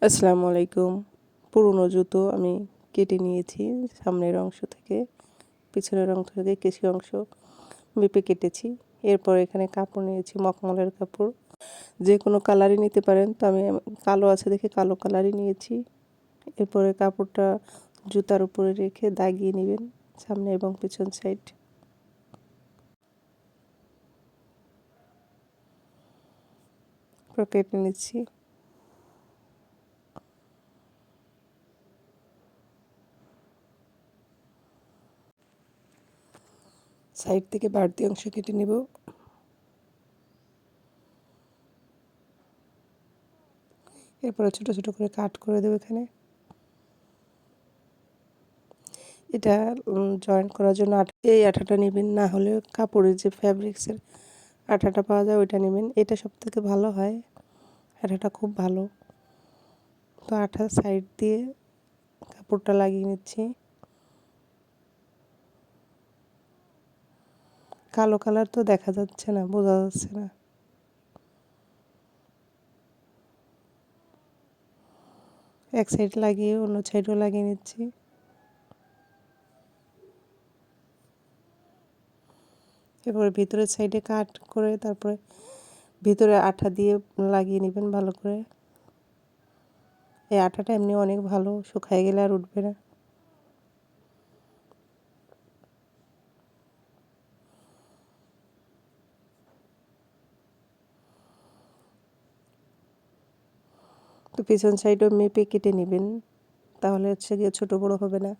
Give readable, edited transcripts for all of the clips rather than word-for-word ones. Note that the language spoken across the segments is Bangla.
আসসালামু আলাইকুম। পুরনো জুতো আমি কেটে নিয়েছি সামনের অংশ থেকে, পিছনের অংশ থেকে কিছু অংশ মেপে কেটেছি। এরপর এখানে কাপড় নিয়েছি, মখমলের কাপড়, যে কোনো কালারই নিতে পারেন, তো আমি কালো আছে দেখে কালো কালারই নিয়েছি। এরপরে কাপড়টা জুতার উপরে রেখে দাগিয়ে নেবেন সামনে এবং পিছন সাইড। কেটে নিচ্ছি। সাইড থেকে বাড়তি অংশ কেটে নেব। এরপরে ছোট ছোট করে কাট করে দেবো এখানে। এটা জয়েন্ট করার জন্য এই আঠাটা নেবেন, না হলে কাপড়ের যে ফ্যাব্রিক্সের আঠাটা পাওয়া যায় ওইটা নেবেন। এটা সবথেকে ভালো হয়, আঠাটা খুব ভালো। তো আঠার সাইড দিয়ে কাপড়টা লাগিয়ে নিচ্ছি। কালো কালার তো দেখা যাচ্ছে না, বোঝা যাচ্ছে না। এক সাইড লাগিয়ে অন্য সাইডও লাগিয়ে নিচ্ছি। এরপরে ভিতরের সাইডে কাট করে তারপরে ভিতরে আঠা দিয়ে লাগিয়ে নেবেন ভালো করে। এই আঠাটা এমনি অনেক ভালো, শুকায় গেলে আর উঠবে না। তো পিছন সাইডও মেপে কেটে নেবেন, তাহলে হচ্ছে গিয়ে ছোটো বড়ো হবে না।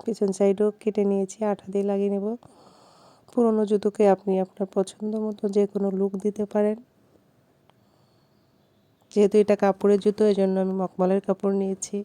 পিছন সাইডও কেটে নিয়েছি, আঠা দিয়ে লাগিয়ে নেব। পুরনো জুতোকে আপনি আপনার পছন্দ মতো যে কোনো লুক দিতে পারেন। যেহেতু এটা কাপড়ের জুতো, এই জন্য আমি মখমলের কাপড় নিয়েছি।